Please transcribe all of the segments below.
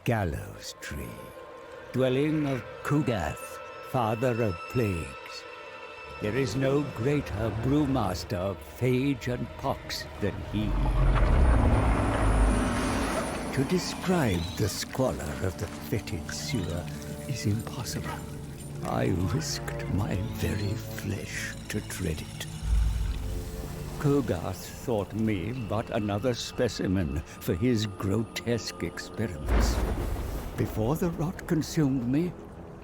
gallows tree, dwelling of Kugath, father of plagues. There is no greater brewmaster of phage and pox than he. To describe the squalor of the fetid sewer is impossible. I risked my very flesh to tread it. Kugath thought me but another specimen for his grotesque experiments. Before the rot consumed me,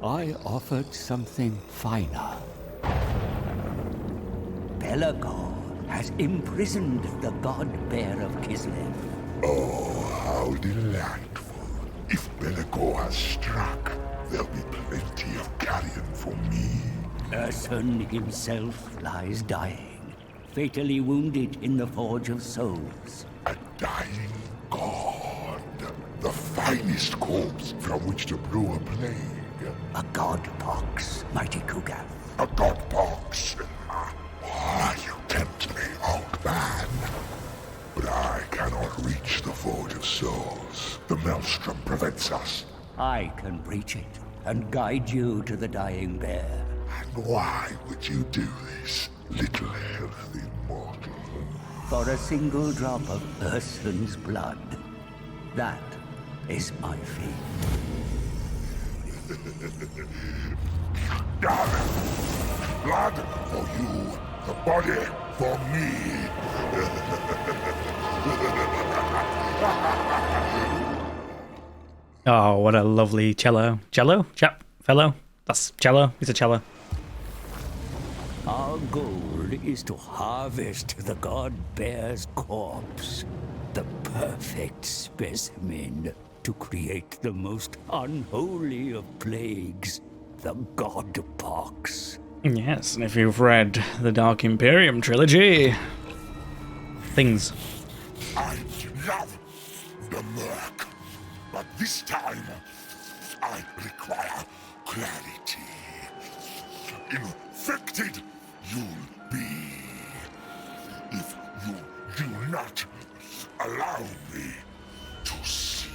I offered something finer. Belagor has imprisoned the god-bear of Kislev. Oh, how delightful. If Belagor has struck, there'll be plenty of carrion for me. Ursun himself lies dying, fatally wounded in the Forge of Souls. A dying god. The finest corpse from which to brew a plague. A god pox, mighty Kugath. A god pox. You tempt me, old man. But I cannot reach the Forge of Souls. The maelstrom prevents us. I can breach it and guide you to the dying bear. And why would you do this, little healthy mortal? For a single drop of Ursun's blood. That is my fee. Blood for you, the body for me. Oh, what a lovely cello. Cello? Fellow? That's cello. It's a cello. Our goal is to harvest the god bear's corpse. The perfect specimen to create the most unholy of plagues, the god pox. Yes, and if you've read the Dark Imperium trilogy, things. I love the murk, but this time I require clarity. Infected you'll be if you do not allow me to see.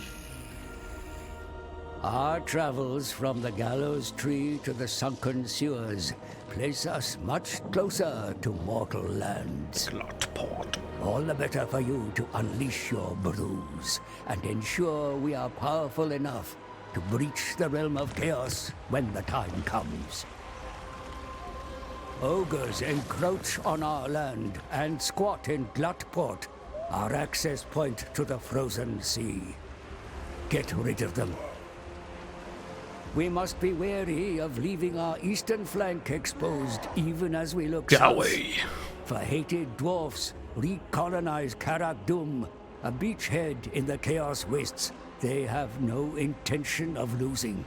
Our travels from the gallows tree to the sunken sewers place us much closer to mortal lands. Clotport. All the better for you to unleash your brews and ensure we are powerful enough to breach the realm of chaos when the time comes. Ogres encroach on our land and squat in Glutport, our access point to the frozen sea. Get rid of them. We must be wary of leaving our eastern flank exposed even as we look south. For hated dwarfs recolonize Karak Dum, a beachhead in the Chaos Wastes they have no intention of losing.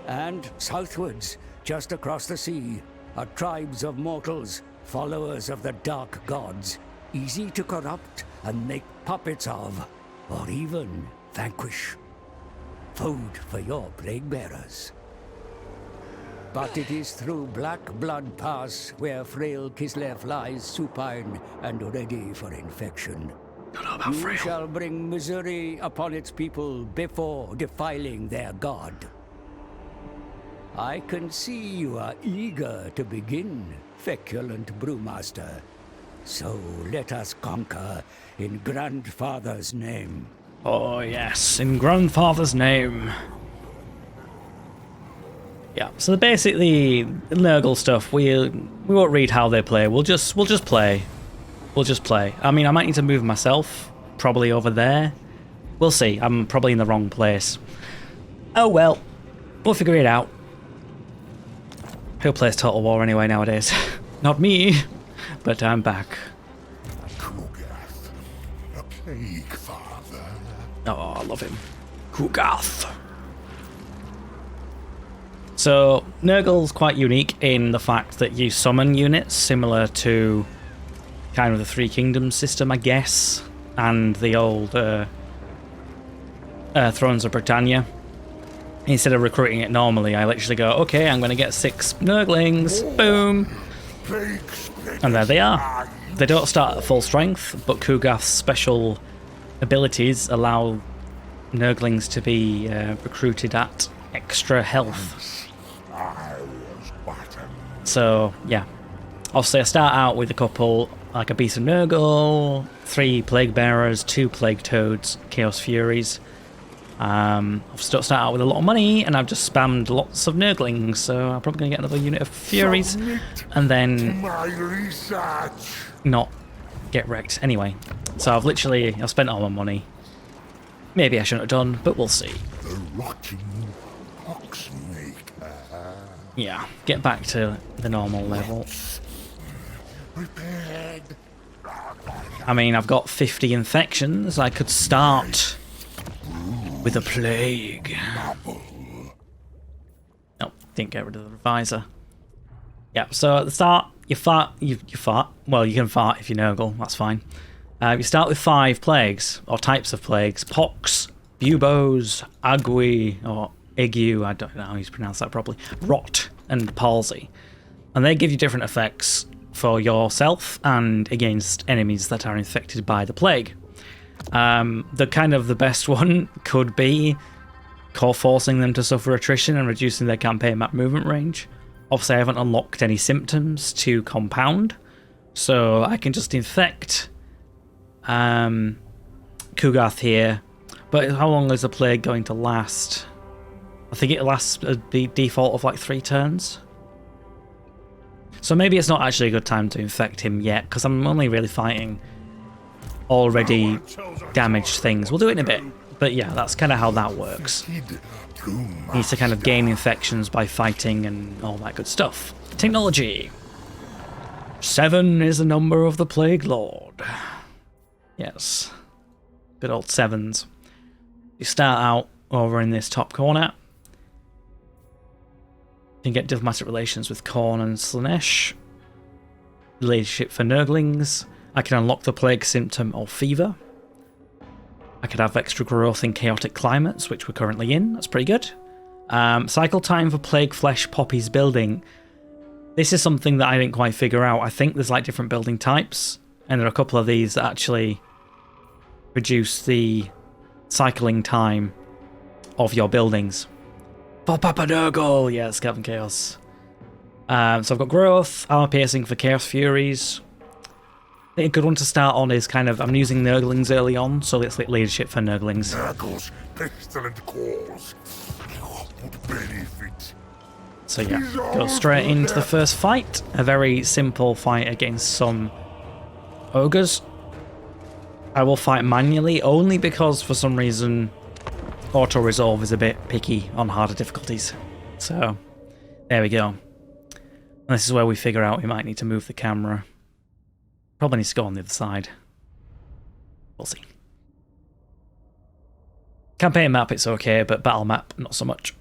And southwards, just across the sea, are tribes of mortals, followers of the dark gods, easy to corrupt and make puppets of, or even vanquish. Food for your plague bearers. But it is through Black Blood Pass where frail Kislev lies supine and ready for infection. You shall bring misery upon its people before defiling their god. I can see you are eager to begin, feculent brewmaster. So let us conquer in Grandfather's name. Oh yes, in Grandfather's name. Yeah, so basically Nurgle stuff, we won't read how they play. We'll just play. We'll just play. I mean, I might need to move myself, probably over there. We'll see. I'm probably in the wrong place. Oh well, we'll figure it out. Who plays Total War anyway nowadays? Not me, but I'm back. Kugath, a Plaguefather. Oh, I love him. Kugath. So, Nurgle's quite unique in the fact that you summon units similar to kind of the Three Kingdoms system, I guess, and the old Thrones of Britannia. Instead of recruiting it normally, I literally go, okay, I'm going to get 6 Nurglings, boom, and there they are. They don't start at full strength, but Kugath's special abilities allow Nurglings to be recruited at extra health. So, yeah. Obviously, I start out with a couple, like a beast of Nurgle, 3 Plague Bearers, 2 Plague Toads, Chaos Furies. I've started out with a lot of money, and I've just spammed lots of Nurglings, so I'm probably going to get another unit of Furies, and then not get wrecked anyway. So I've spent all my money. Maybe I shouldn't have done, but we'll see. The rotting Poxmaker. Yeah, get back to the normal level. Prepared. I mean, I've got 50 infections. I could start with a plague. Oh, didn't get rid of the revisor. Yeah, so at the start, you fart. Well, you can fart if you Nurgle, that's fine. You start with 5 plagues, or types of plagues. Pox, buboes, ague, or ague, I don't know how you pronounce that properly, rot, and palsy. And they give you different effects for yourself and against enemies that are infected by the plague. The best one could be forcing them to suffer attrition and reducing their campaign map movement range. Obviously, I haven't unlocked any symptoms to compound, so I can just infect Kugath here. But how long is the plague going to last? I think it lasts a default of like 3 turns. So maybe it's not actually a good time to infect him yet, because I'm only really fighting already damaged things. We'll do it in a bit. But yeah, that's kind of how that works. Needs to kind of gain infections by fighting and all that good stuff. Technology. 7 is the number of the Plague Lord. Yes. Good old 7s. You start out over in this top corner. You can get diplomatic relations with Khorne and Slaanesh. Leadership for Nurglings. I can unlock the plague symptom or fever. I could have extra growth in chaotic climates, which we're currently in. That's pretty good. Cycle time for plague flesh poppies building. This is something that I didn't quite figure out. I think there's like different building types, and there are a couple of these that actually reduce the cycling time of your buildings. For Papa Nurgle! Yes, Captain Chaos. So I've got growth, armor piercing for Chaos Furies. I think a good one to start on is I'm using Nurglings early on, so let's let leadership for Nurglings. Nurgle's pestilent cause would benefit. So yeah, go straight into the first fight. A very simple fight against some ogres. I will fight manually only because for some reason auto-resolve is a bit picky on harder difficulties. So there we go. And this is where we figure out we might need to move the camera. Probably needs to go on the other side. We'll see. Campaign map, it's okay, but battle map, not so much.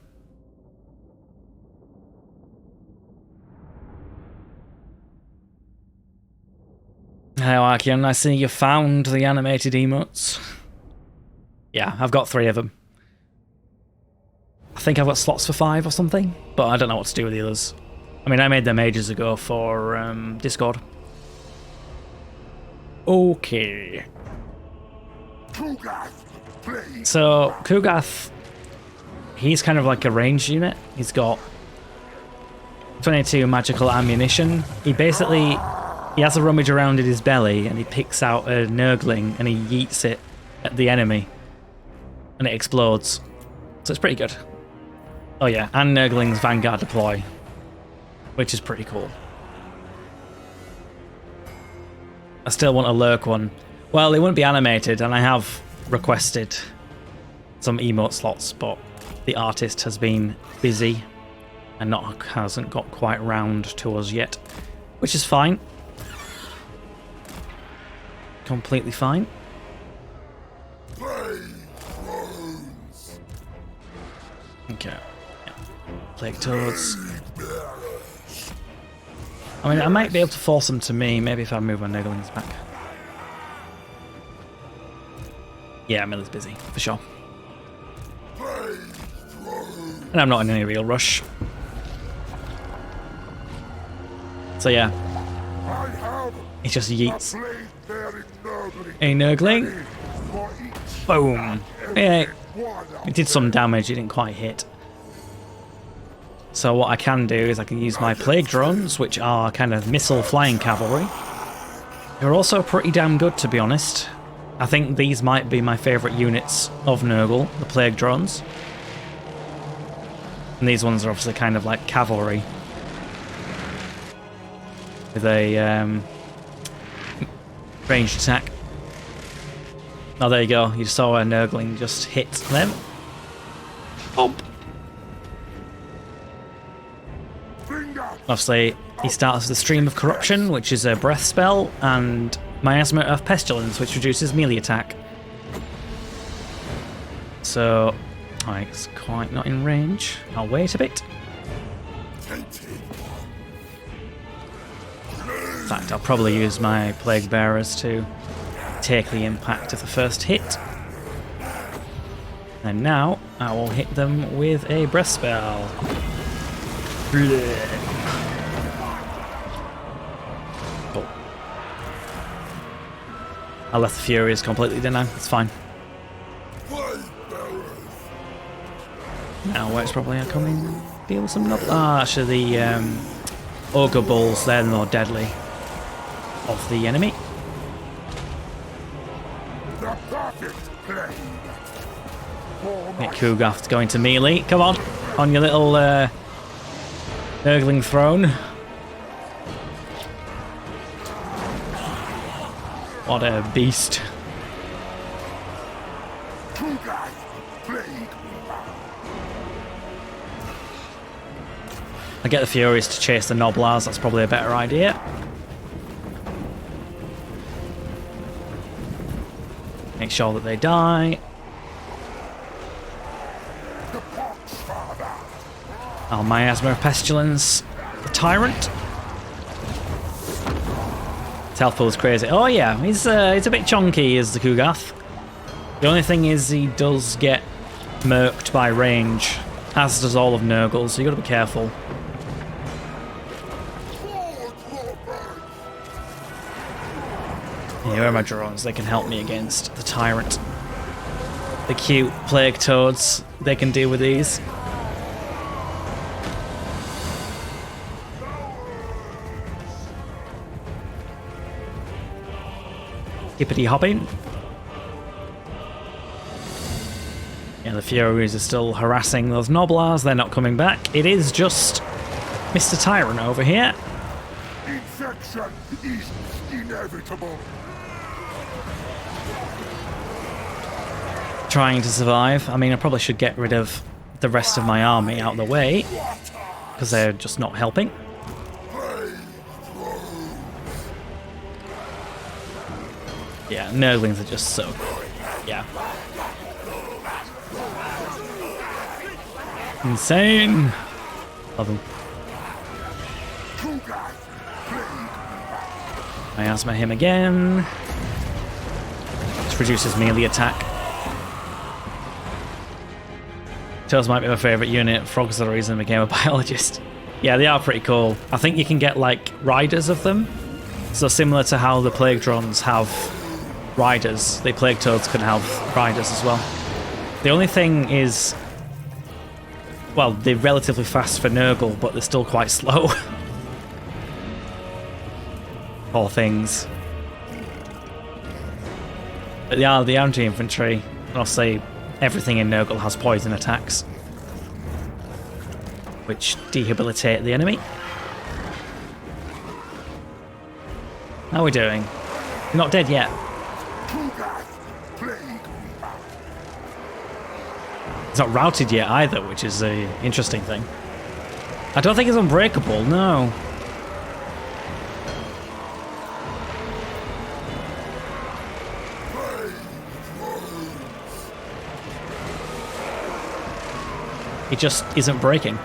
Hello, Archeon. I see you found the animated emotes. Yeah, I've got 3 of them. I think I've got slots for 5 or something, but I don't know what to do with the others. I mean, I made them ages ago for Discord. Okay. So, Kugath, he's kind of like a ranged unit. He's got 22 magical ammunition. He has a rummage around in his belly, and he picks out a Nurgling, and he yeets it at the enemy, and it explodes. So it's pretty good. Oh yeah, and Nurgling's Vanguard deploy, which is pretty cool. I still want a lurk one. Well, it wouldn't be animated, and I have requested some emote slots, but the artist has been busy and hasn't got quite round to us yet, which is fine. Completely fine. Okay. Yeah. Plague Toads. I mean, I might be able to force them to me, maybe if I move my Nurglings back. Yeah, Miller's busy, for sure. And I'm not in any real rush. So yeah. He just yeets a Nurgling. Boom. Yeah, It did some damage, it didn't quite hit. So what I can do is I can use my plague drones, which are kind of missile flying cavalry. They're also pretty damn good, to be honest. I think these might be my favourite units of Nurgle, the plague drones. And these ones are obviously kind of like cavalry. With a ranged attack. Oh, there you go. You saw a Nurgling just hit them. Oh. Obviously, he starts with the Stream of Corruption, which is a breath spell, and Miasma of Pestilence, which reduces melee attack. So, alright, it's quite not in range. I'll wait a bit. In fact, I'll probably use my Plague Bearers to take the impact of the first hit. And now, I will hit them with a breath spell. Oh. I left the Furies completely, didn't I? It's fine. Now, where's probably coming? Deal with some Nurgle. Ah, actually, the Ogre Bulls, they're the more deadly of the enemy. Get Kugath going to melee. Come on your little Nurgling throne. What a beast. I get the Furies to chase the Noblars, that's probably a better idea. Make sure that they die. Oh, Miasma of Pestilence. The Tyrant. His health pool is crazy. Oh yeah, he's a bit chunky, is the Kugath. The only thing is he does get murked by range, as does all of Nurgle, so you gotta be careful. Here are my drones, they can help me against the Tyrant. The cute Plague Toads, they can deal with these. Hippity hopping. Yeah, the Furies are still harassing those Noblars, they're not coming back. It is just Mr. Tyrant over here. Infection is inevitable. Trying to survive. I mean, I probably should get rid of the rest of my army out of the way, because they're just not helping. Yeah, Nurglings are just so good. Yeah. Insane! Love them. Miasma him again. This reduces melee attack. Toads might be my favourite unit. Frogs are the reason I became a biologist. Yeah, they are pretty cool. I think you can get like riders of them. So similar to how the Plague Drones have riders, the Plague Toads can have riders as well. The only thing is, well, they're relatively fast for Nurgle, but they're still quite slow. Poor things. But they are the anti-infantry. I'll say everything in Nurgle has poison attacks, which debilitate the enemy. How are we doing? We're not dead yet. It's not routed yet either, which is an interesting thing. I don't think it's unbreakable, no. It just isn't breaking.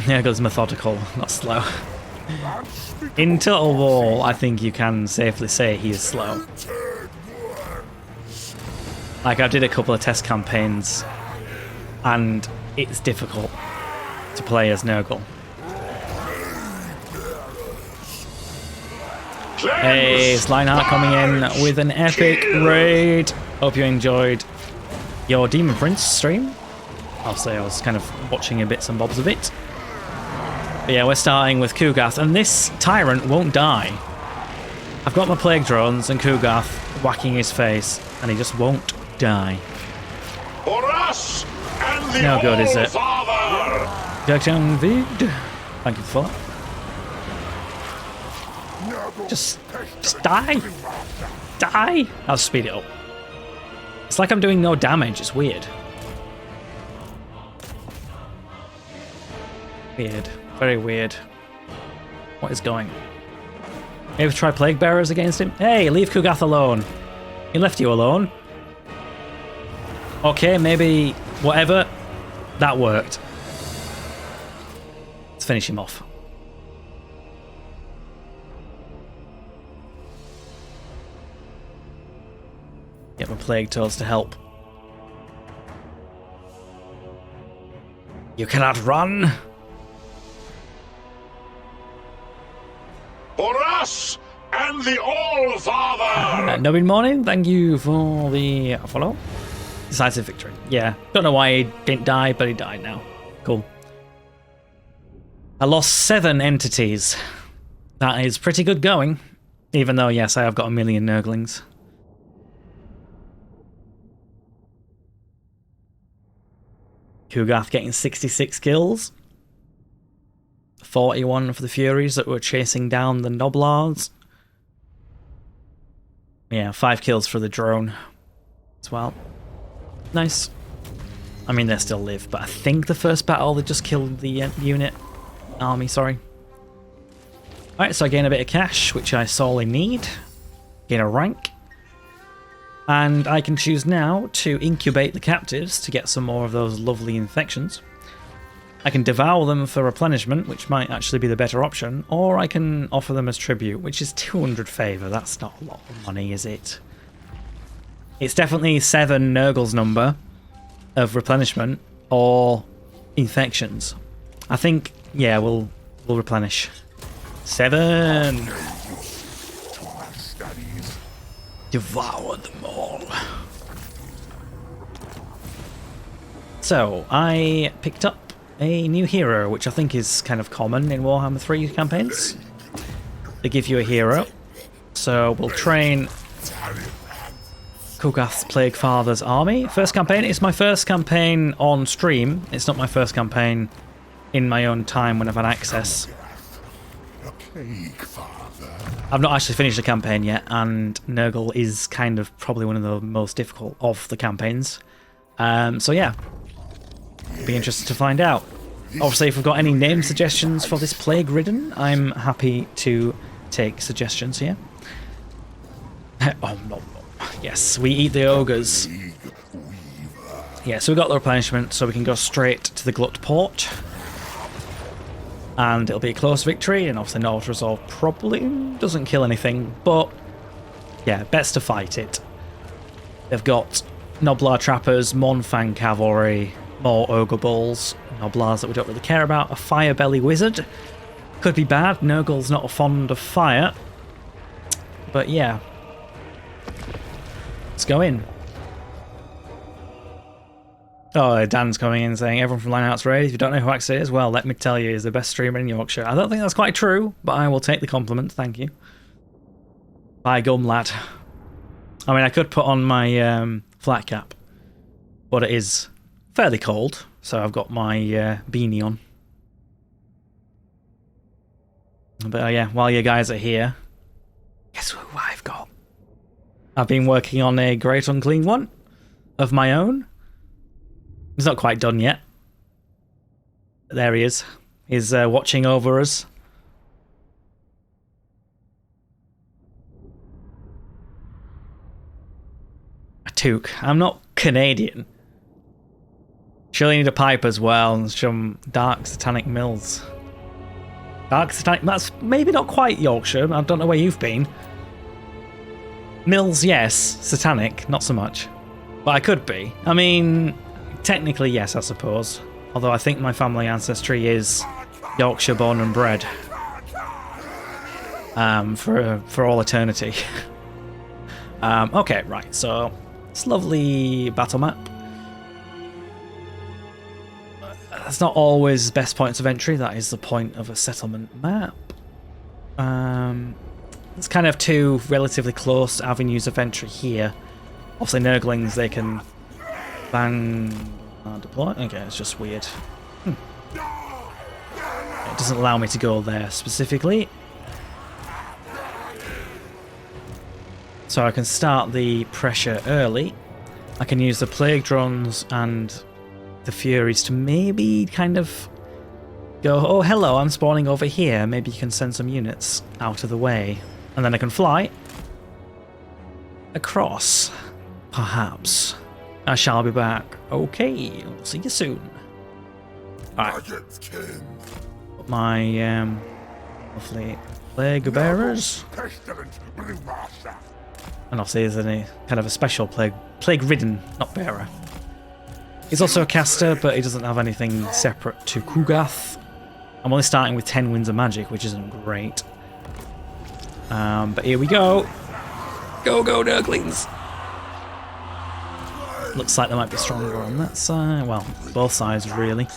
Nurgle's methodical, not slow. In Total War, I think you can safely say he is slow. Like, I did a couple of test campaigns, and it's difficult to play as Nurgle. Hey, it's Lionheart coming in with an epic raid. Hope you enjoyed. your Demon Prince stream. I'll say I was kind of watching a bits and bobs of it. But yeah, we're starting with Kugath, and this tyrant won't die. I've got my plague drones and Kugath whacking his face, and he just won't die. For us and the No good, is it? All-Father! Vid. Thank you for that. Just die! Die! I'll speed it up. It's like I'm doing no damage, it's weird. Weird. Very weird. What is going on? Maybe try Plague Bearers against him? Hey, leave Kugath alone. He left you alone. Okay, maybe whatever. That worked. Let's finish him off. Get my Plague Toads to help. You cannot run! For us and the All-Father! Good morning, thank you for the follow. Decisive victory. Yeah, don't know why he didn't die, but he died now. Cool. I lost 7 entities. That is pretty good going. Even though, yes, I have got a million Nurglings. Kugath getting 66 kills. 41 for the Furies that were chasing down the Noblards. Yeah, 5 kills for the drone as well. Nice. I mean, they still live, but I think the first battle they just killed the army, sorry. Alright, so I gain a bit of cash, which I sorely need. Gain a rank. And I can choose now to incubate the captives to get some more of those lovely infections. I can devour them for replenishment, which might actually be the better option, or I can offer them as tribute, which is 200 favour. That's not a lot of money, is it? It's definitely 7 Nurgle's number of replenishment or infections. I think, yeah, we'll replenish. 7! Devour them all. So, I picked up a new hero, which I think is kind of common in Warhammer 3 campaigns. They give you a hero. So we'll train Kugath's Plaguefather's army. First campaign. It's my first campaign on stream. It's not my first campaign in my own time when I've had access. I've not actually finished the campaign yet, and Nurgle is kind of probably one of the most difficult of the campaigns. So yeah, be interested to find out. Obviously, if we've got any name suggestions for this plague-ridden, I'm happy to take suggestions here. Oh no. Yes, we eat the ogres. Yeah, so we got the replenishment, so we can go straight to the Glut Port. And it'll be a close victory, and obviously no auto-resolve probably doesn't kill anything, but yeah, best to fight it. They've got Noblar Trappers, Monfang Cavalry, more Ogre Bulls, Noblars that we don't really care about, a Fire Belly Wizard. Could be bad, Nurgle's not fond of fire. But yeah. Let's go in. Oh, Dan's coming in saying, everyone from Lineouts Raid, if you don't know who Axe is, well, let me tell you, he's the best streamer in Yorkshire. I don't think that's quite true, but I will take the compliment, thank you. By gum, lad. I mean, I could put on my flat cap, but it is fairly cold, so I've got my beanie on. But yeah, while you guys are here, guess who I've got? I've been working on a Great Unclean one of my own. He's not quite done yet. There he is. He's watching over us. A toque. I'm not Canadian. Surely need a pipe as well and some dark satanic mills. Dark satanic... That's maybe not quite Yorkshire. I don't know where you've been. Mills, yes. Satanic, not so much. But I could be. I mean... Technically, yes, I suppose. Although I think my family ancestry is Yorkshire born and bred. For all eternity. Okay, right, so it's lovely battle map. That's not always best points of entry. That is the point of a settlement map. It's kind of two relatively close avenues of entry here. Obviously, Nurglings, they can bang deploy. Okay, it's just weird. It doesn't allow me to go there specifically. So I can start the pressure early. I can use the plague drones and the furies to maybe kind of go, oh hello, I'm spawning over here, maybe you can send some units out of the way, and then I can fly across, perhaps. I shall be back. Okay, I'll see you soon. Alright. Put my lovely plague bearers. And obviously there's any kind of a special plague ridden, not bearer. He's also a caster, but he doesn't have anything separate to Kugath. I'm only starting with 10 winds of magic, which isn't great. But here we go. Go, Nurglings! Looks like they might be stronger on that side. Well, both sides, really.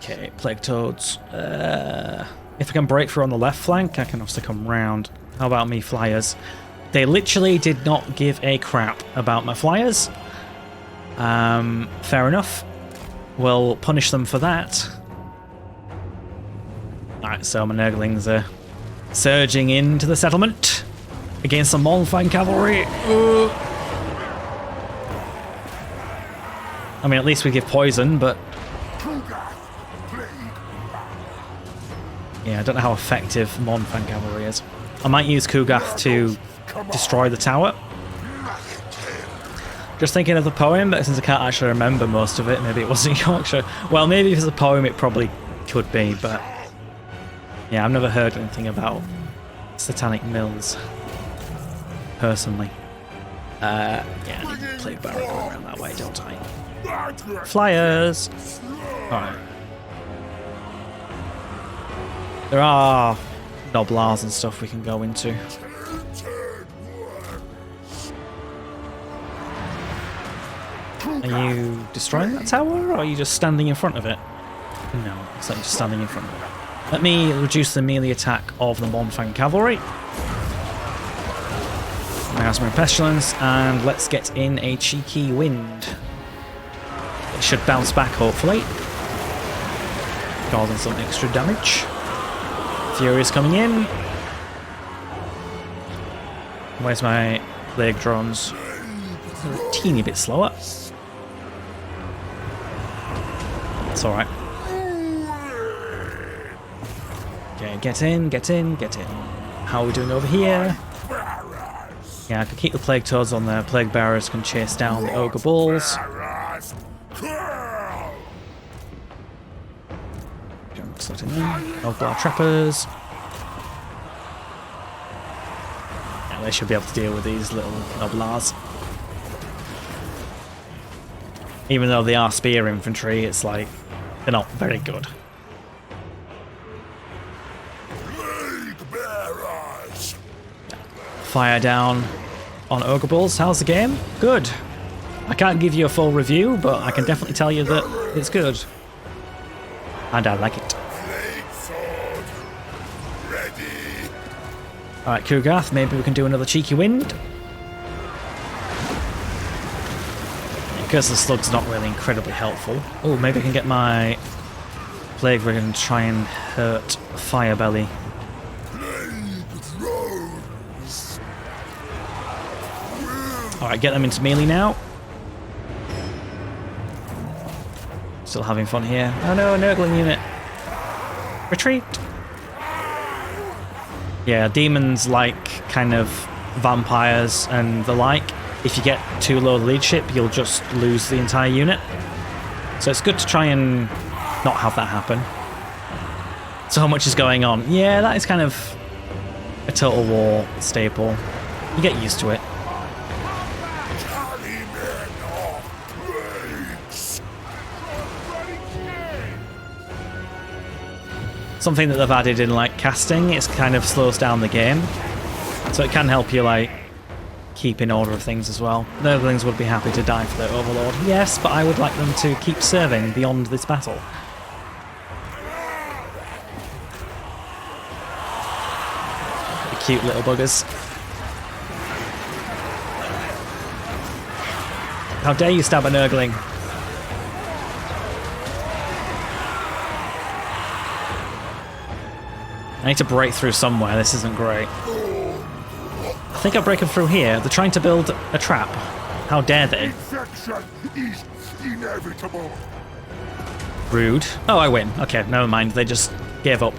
Okay, plague toads. If I can break through on the left flank, I can obviously come round. How about me flyers? They literally did not give a crap about my flyers. Fair enough. We'll punish them for that. Alright, so my Nurglings are surging into the settlement against some Monfang cavalry. I mean, at least we give poison, but... yeah, I don't know how effective Monfang cavalry is. I might use Kugath to destroy the tower. Just thinking of the poem, but since I can't actually remember most of it, maybe it wasn't Yorkshire. Well, maybe if it's a poem, it probably could be, but... yeah, I've never heard anything about Satanic Mills, personally. Yeah, I need to play barrel around that way, don't I? Flyers! Alright. There are Noblars and stuff we can go into. Are you destroying that tower, or are you just standing in front of it? No, it's like just standing in front of it. Let me reduce the melee attack of the Monfang cavalry. Miasma and Pestilence, and let's get in a cheeky wind. It should bounce back, hopefully, causing some extra damage. Fury is coming in. Where's my plague drones? They're a teeny bit slower. It's alright. Okay, get in. How are we doing over here? Yeah, I can keep the plague toads on there. Plague bearers can chase down the ogre bulls. Ogre trappers. Yeah, they should be able to deal with these little Noblars. Even though they are spear infantry, it's like they're not very good. Fire down on ogre bulls. How's the game? Good. I can't give you a full review, but I can definitely tell you that it's good. And I like it. Alright, Kugath, maybe we can do another cheeky wind. Because the slug's not really incredibly helpful. Oh, maybe I can get my Plague Rig and try and hurt Firebelly. Alright, get them into melee now. Still having fun here. Oh no, a Nurgling unit. Retreat! Yeah, demons like kind of vampires and the like. If you get too low leadership, you'll just lose the entire unit. So it's good to try and not have that happen. So much is going on. Yeah, that is kind of a Total War staple. You get used to it. Something that they've added in like casting, it kind of slows down the game. So it can help you like keep in order of things as well. Nurglings would be happy to die for their overlord, yes, but I would like them to keep serving beyond this battle. The cute little buggers. How dare you stab a Nurgling? I need to break through somewhere, this isn't great. I think I'll break them through here. They're trying to build a trap. How dare they? Infection is inevitable. Rude. Oh, I win. Okay, never mind. They just gave up.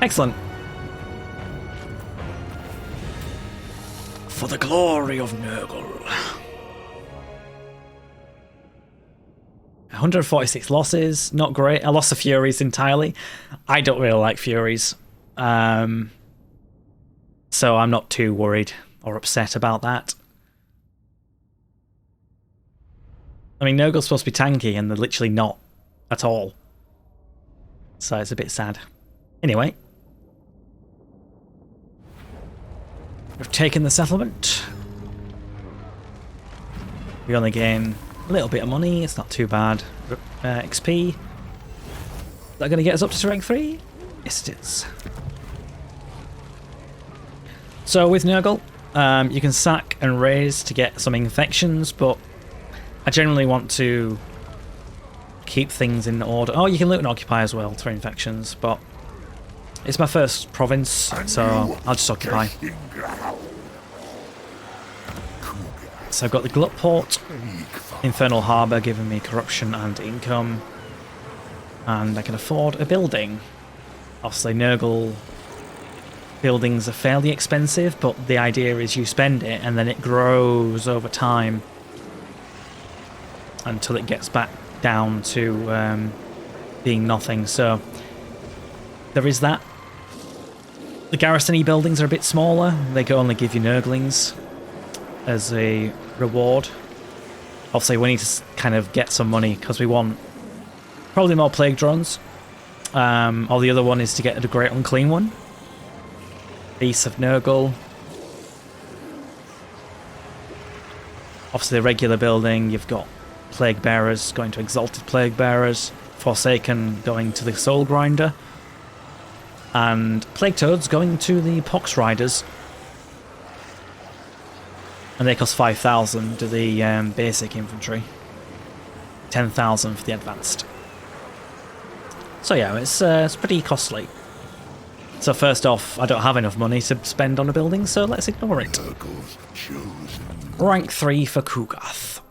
Excellent. For the glory of Nurgle. 146 losses. Not great. I lost the Furies entirely. I don't really like Furies. So I'm not too worried or upset about that. I mean, Nurgle's supposed to be tanky, and they're literally not at all. So it's a bit sad. Anyway. We've taken the settlement. We only gain a little bit of money. It's not too bad. XP. Is that going to get us up to rank 3? Yes, it is. So with Nurgle, you can sack and raise to get some infections, but I generally want to keep things in order. Oh, you can loot and occupy as well for infections, but it's my first province, so I'll just occupy. So I've got the Glut Port, Infernal Harbour giving me corruption and income, and I can afford a building. Obviously Nurgle buildings are fairly expensive, but the idea is you spend it and then it grows over time until it gets back down to being nothing. So there is that. The garrison-y buildings are a bit smaller. They can only give you Nurglings as a reward. Obviously we need to kind of get some money because we want probably more plague drones. Or the other one is to get the Great Unclean One. Beasts of Nurgle. Obviously the regular building, you've got Plague Bearers going to Exalted Plague Bearers, Forsaken going to the Soul Grinder, and Plague Toads going to the Pox Riders. And they cost 5,000 to the basic infantry, 10,000 for the advanced. So yeah, it's pretty costly. So first off, I don't have enough money to spend on a building, so let's ignore it. Rank 3 for Kugath.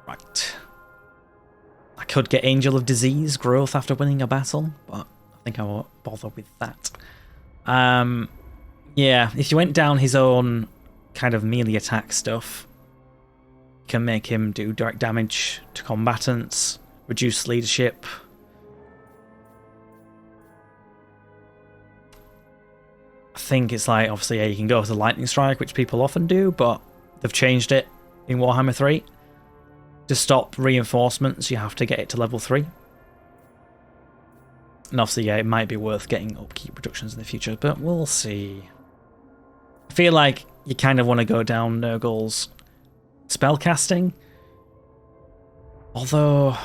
Right. I could get Angel of Disease growth after winning a battle, but I think I won't bother with that. Yeah, if you went down his own kind of melee attack stuff, you can make him do direct damage to combatants, reduce leadership. I think it's like, obviously, yeah, you can go with the Lightning Strike, which people often do, but they've changed it in Warhammer 3. To stop reinforcements, you have to get it to level 3. And obviously, yeah, it might be worth getting upkeep reductions in the future, but we'll see. I feel like you kind of want to go down Nurgle's spellcasting. Although,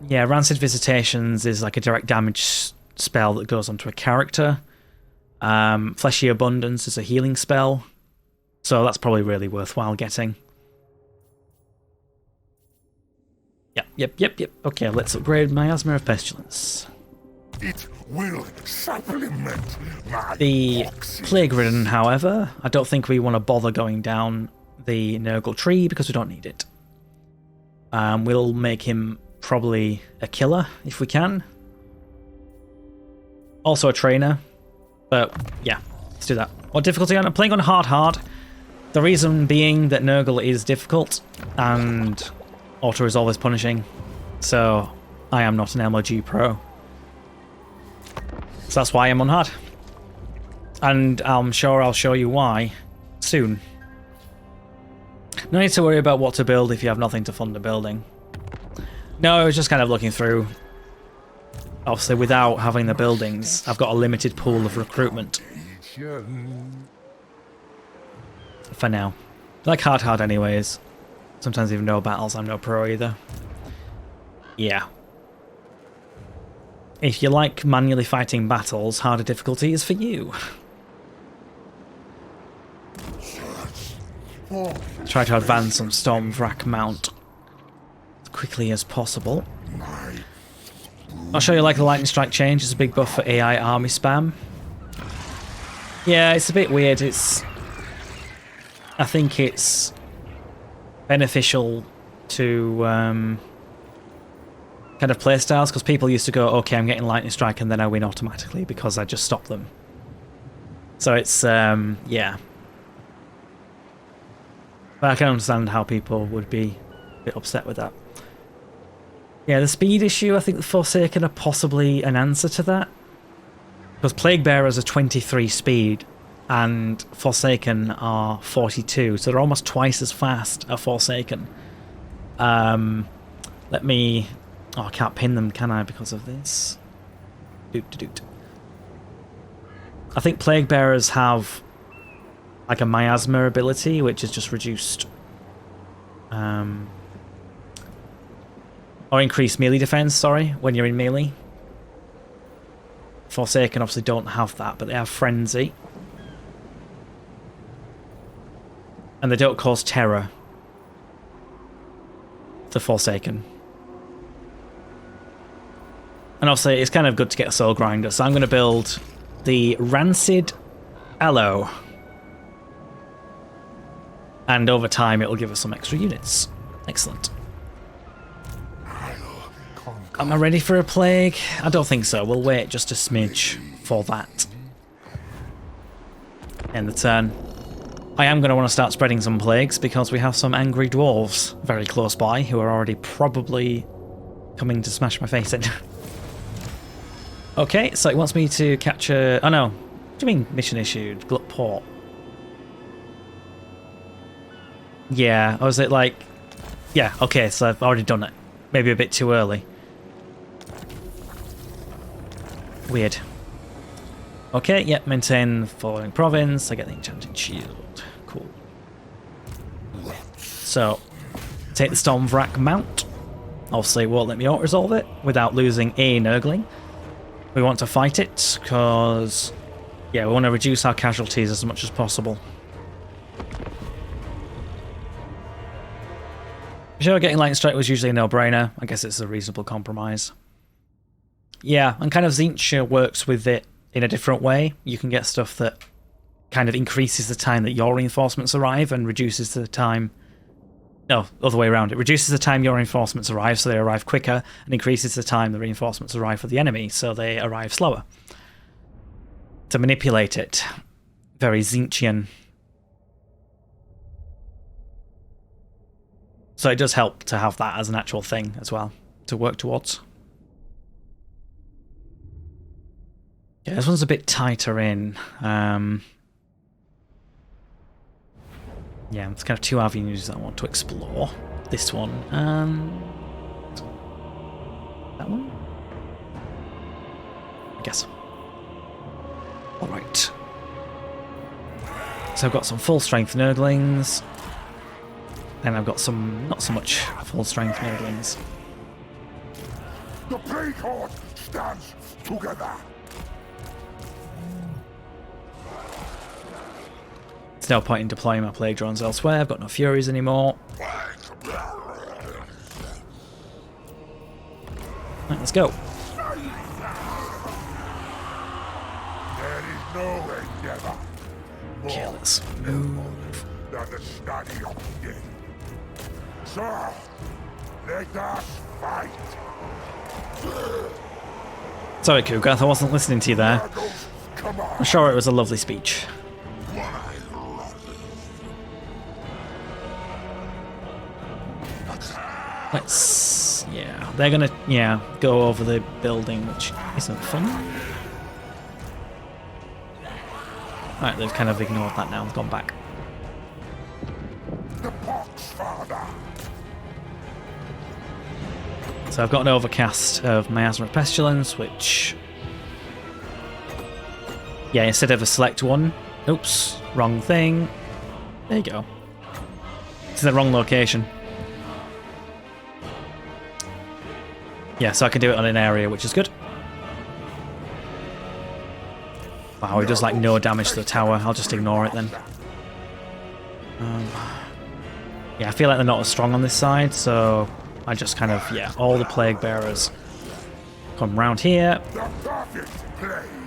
yeah, Rancid Visitations is like a direct damage spell that goes onto a character. Fleshy Abundance is a healing spell, so that's probably really worthwhile getting. Yep. Okay, let's upgrade Miasma of Pestilence. It will supplement my The Poxes. Plague Ridden, however, I don't think we want to bother going down the Nurgle tree because we don't need it. We'll make him probably a killer if we can. Also a trainer. But yeah, let's do that. What difficulty I'm playing on hard. The reason being that Nurgle is difficult and auto-resolve is punishing. So I am not an MLG pro. So that's why I'm on hard. And I'm sure I'll show you why soon. No need to worry about what to build if you have nothing to fund a building. No, I was just kind of looking through. Obviously, without having the buildings, I've got a limited pool of recruitment. for now. I like hard anyways. Sometimes even no battles, I'm no pro either. Yeah. If you like manually fighting battles, harder difficulty is for you. Try to advance on Stormwrack Mount as quickly as possible. I'll show you like the Lightning Strike change. It's a big buff for AI army spam. Yeah, it's a bit weird. I think it's beneficial to kind of playstyles, because people used to go, okay, I'm getting Lightning Strike and then I win automatically because I just stop them. So it's, yeah. But I can understand how people would be a bit upset with that. Yeah, the speed issue, I think the Forsaken are possibly an answer to that. Because Plague Bearers are 23 speed and Forsaken are 42, so they're almost twice as fast as Forsaken. Let me... Oh, I can't pin them, can I, because of this? Doot. I think Plague Bearers have like a miasma ability, which is just reduced or increased melee defense, sorry, when you're in melee. Forsaken obviously don't have that, but they have Frenzy. And they don't cause terror. The Forsaken. And also, it's kind of good to get a Soul Grinder, so I'm going to build the Rancid Aloe. And over time, it'll give us some extra units. Excellent. Am I ready for a plague? I don't think so. We'll wait just a smidge for that. End the turn. I am going to want to start spreading some plagues because we have some angry dwarves very close by who are already probably coming to smash my face in. Okay, so it wants me to capture... Oh no, what do you mean mission issued? Glut Port. Yeah, or is it like... Yeah, okay, so I've already done it. Maybe a bit too early. Weird. Okay, yep, maintain the following province. I get the enchanted shield. Cool. So, take the Stormwrack Mount. Obviously, it won't let me auto-resolve it without losing a Nurgling. We want to fight it, because... Yeah, we want to reduce our casualties as much as possible. Sure, getting Lightning Strike was usually a no-brainer. I guess it's a reasonable compromise. Yeah, and kind of Tzeentch works with it in a different way. You can get stuff that kind of increases the time that your reinforcements arrive and reduces the time... No, other way around. It reduces the time your reinforcements arrive, so they arrive quicker, and increases the time the reinforcements arrive for the enemy, so they arrive slower. To manipulate it. Very Tzeentchian. So it does help to have that as an actual thing as well, to work towards. Yeah, this one's a bit tighter in. Yeah, it's kind of two avenues that I want to explore. This one and that one, I guess. Alright. So I've got some full strength Nurglings. Then I've got some not so much full strength Nurglings. The Plague Horde stands together. There's no point in deploying my plague drones elsewhere. I've got no Furies anymore. Right, let's go. Okay, let's move. So, let us fight. Sorry, Kugath, I wasn't listening to you there. I'm sure it was a lovely speech. Let's... yeah, they're gonna, yeah, go over the building, which isn't fun. Alright, they've kind of ignored that now, gone back. The Poxfather. So I've got an overcast of Miasma of Pestilence, which... yeah, instead of a select one... oops, wrong thing. There you go. It's in the wrong location. Yeah, so I can do it on an area, which is good. Wow, he does like no damage to the tower. I'll just ignore it then. Yeah, I feel like they're not as strong on this side, so I just kind of, yeah, all the plague bearers come round here. Come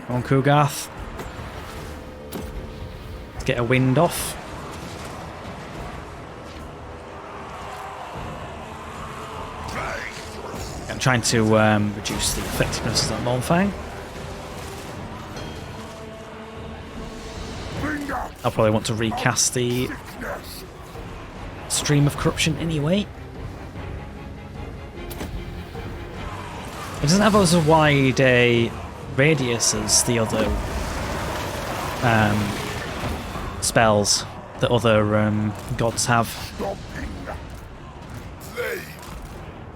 on, Kugath. Let's get a wind off. I'm trying to reduce the effectiveness of that Molnfang. I'll probably want to recast the Stream of Corruption anyway. It doesn't have as wide a radius as the other spells that other gods have.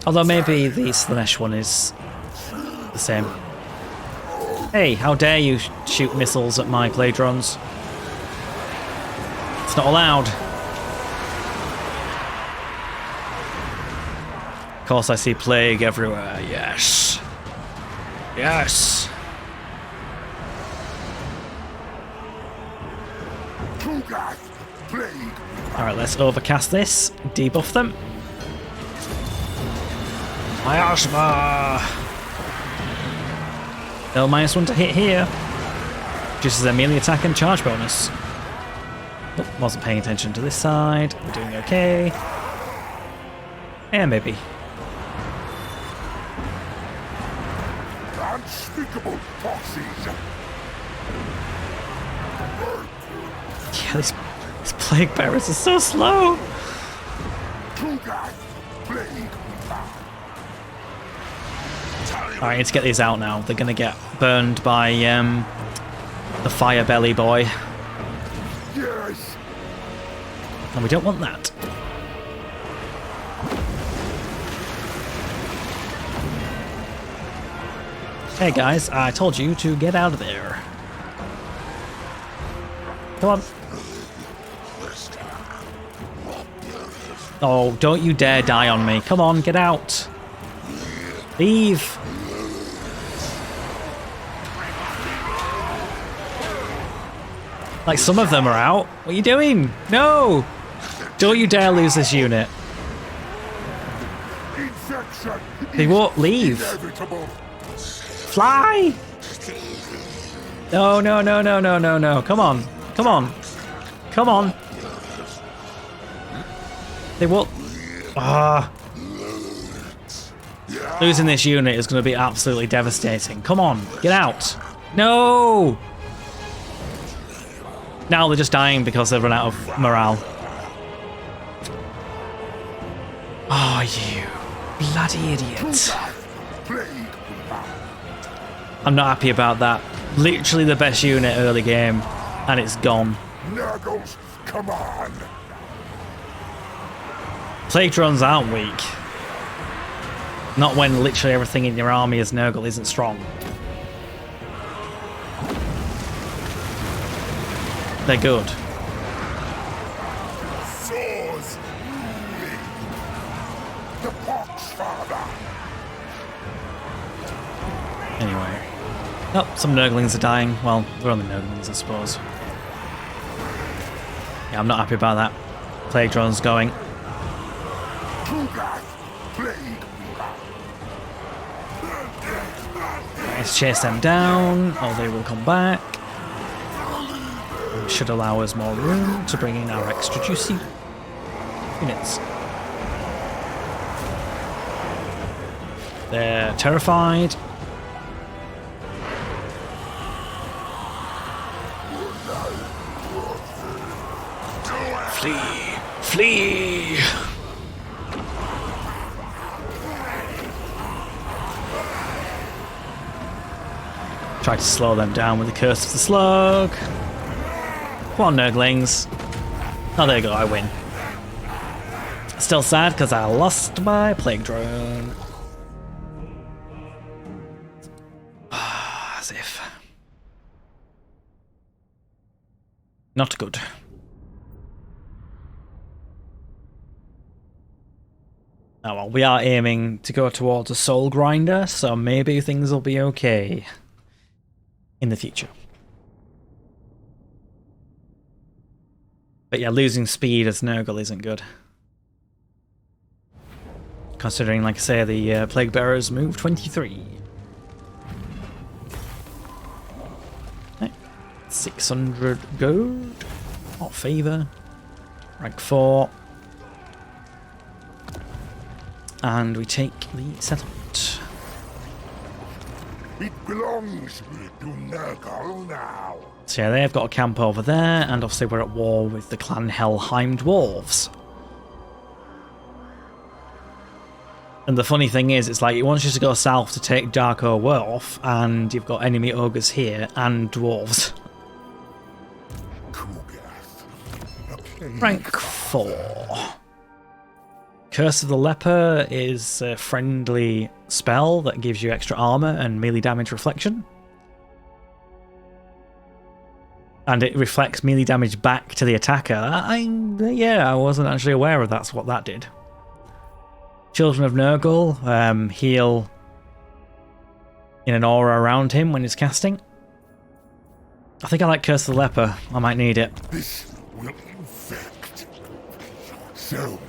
Although maybe the Slanesh one is the same. Hey, how dare you shoot missiles at my plague drones? It's not allowed. Of course I see plague everywhere, yes. Yes. Alright, let's overcast this, debuff them. Miasma! No -1 to hit here. Just as a melee attack and charge bonus. Oh, wasn't paying attention to this side. We're doing okay. Yeah, maybe. Unspeakable Poxes. Yeah, these plague bearers are so slow. Alright, I need to get these out now. They're gonna get burned by the fire belly boy. Yes. And we don't want that. Hey guys, I told you to get out of there. Come on. Oh, don't you dare die on me. Come on, get out. Leave. Like, some of them are out. What are you doing? No! Don't you dare lose this unit. They won't leave. Fly! No, no, no, no, no, no, no. Come on. Come on. Come on. They won't... Ah. Losing this unit is going to be absolutely devastating. Come on. Get out. No! Now they're just dying because they've run out of morale. Oh, you bloody idiot. I'm not happy about that. Literally the best unit early game, and it's gone. Nurgles, come on. Plague drones aren't weak. Not when literally everything in your army as Nurgle isn't strong. They're good. Swords. The Poxfather. Anyway. Oh, some Nurglings are dying. Well, they're only Nurglings, I suppose. Yeah, I'm not happy about that. Plague drone's going. Let's chase them down, or they will come back. Should allow us more room to bring in our extra juicy units. They're terrified. Flee! Flee! Try to slow them down with the Curse of the Slug. Come on, Nurglings. Oh, there you go, I win. Still sad because I lost my plague drone. As if. Not good. Oh well, we are aiming to go towards a soul grinder, so maybe things will be okay in the future. But yeah, losing speed as Nurgle isn't good. Considering, like I say, the Plague Bearers move 23. Okay. 600 gold. Hot Favor. Rank 4. And we take the settlement. It belongs to Nurgle now. So yeah, they've got a camp over there, and obviously we're at war with the Clan Helheim Dwarves. And the funny thing is, it's like it wants you to go south to take Darko Wharf, and you've got enemy ogres here and dwarves. Rank 4. Curse of the Leper is a friendly spell that gives you extra armor and melee damage reflection. And it reflects melee damage back to the attacker. I wasn't actually aware of that's what that did. Children of Nurgle heal in an aura around him when he's casting. I think I like Curse of the Leper. I might need it. This will infect so many.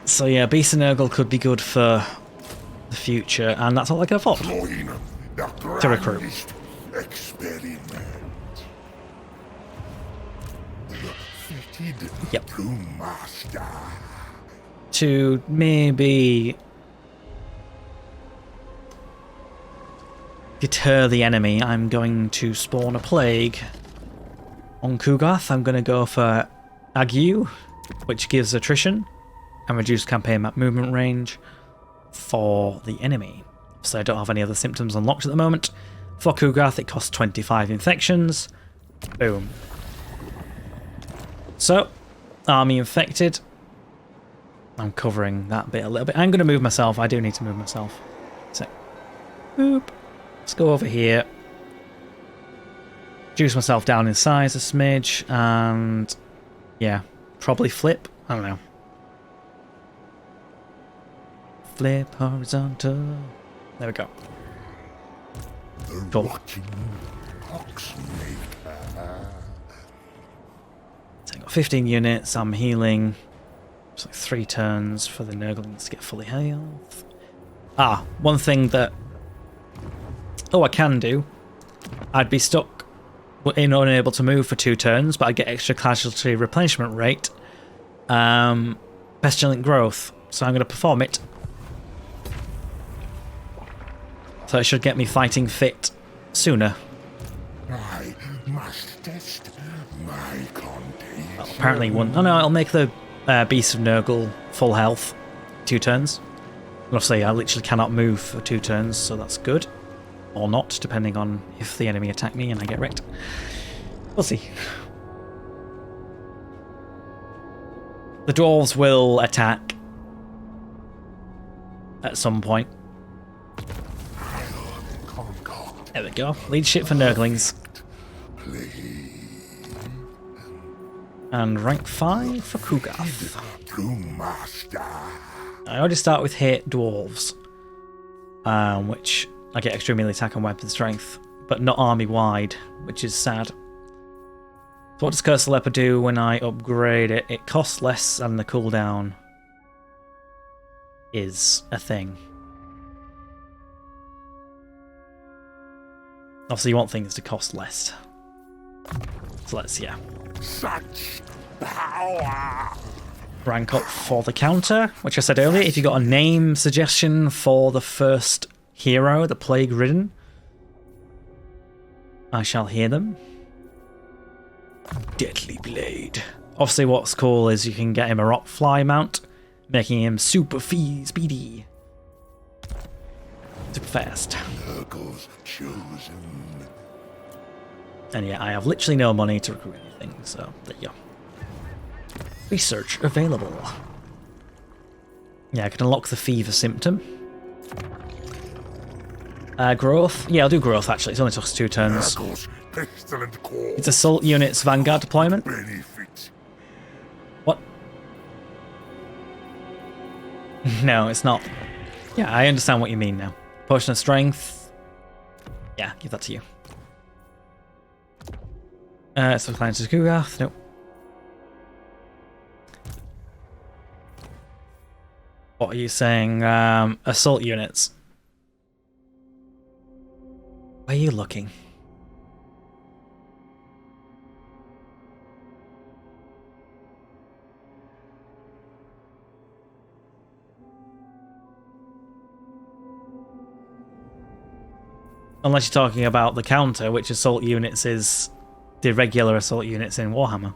So yeah, Beast of Nurgle could be good for the future, and that's all I can afford to recruit. Experiment. Yep. To master. To maybe deter the enemy, I'm going to spawn a plague on Kugarth. I'm going to go for Ague, which gives attrition and reduced campaign map movement range for the enemy. So I don't have any other symptoms unlocked at the moment. For Kugarth, it costs 25 infections. Boom. So, army infected. I'm covering that bit a little bit. I'm going to move myself. I do need to move myself. So, boop. Let's go over here. Reduce myself down in size a smidge. And, yeah, probably flip. I don't know. Flip horizontal. There we go. Cool. So I got 15 units, I'm healing. It's like 3 turns for the Nurglings to get fully health. Ah, one thing that... Oh, I can do. I'd be stuck in unable to move for 2 turns, but I'd get extra casualty replenishment rate. Pestilent growth. So I'm going to perform it. So it should get me fighting fit sooner. I must test my contagion. Well, apparently one. Oh no, I'll make the Beast of Nurgle full health 2 turns. And obviously I literally cannot move for 2 turns, so that's good. Or not, depending on if the enemy attack me and I get wrecked. We'll see. The dwarves will attack at some point. There we go. Leadership for Nurglings. And rank 5 for Kugarth. I already start with hit dwarves, which I get extra melee attack and weapon strength, but not army wide, which is sad. So what does Curse the Leper do when I upgrade it? It costs less and the cooldown is a thing. Obviously you want things to cost less. So let's, yeah. Such power. Rank up for the counter, which I said earlier, if you got a name suggestion for the first hero, the Plague Ridden, I shall hear them. Deadly Blade. Obviously what's cool is you can get him a rock fly mount, making him super speedy. Super fast. Nurgle's chosen. And yeah, I have literally no money to recruit anything, so there you go. Research available. Yeah, I can unlock the fever symptom. Growth? Yeah, I'll do growth actually, it only took us 2 turns. It's Assault Unit's Vanguard deployment. Benefit. What? No, it's not. Yeah, I understand what you mean now. Potion of strength. Yeah, give that to you. So climb to Kugath. Nope. What are you saying? Assault units. Where are you looking? Unless you're talking about the counter, which assault units is the regular assault units in Warhammer.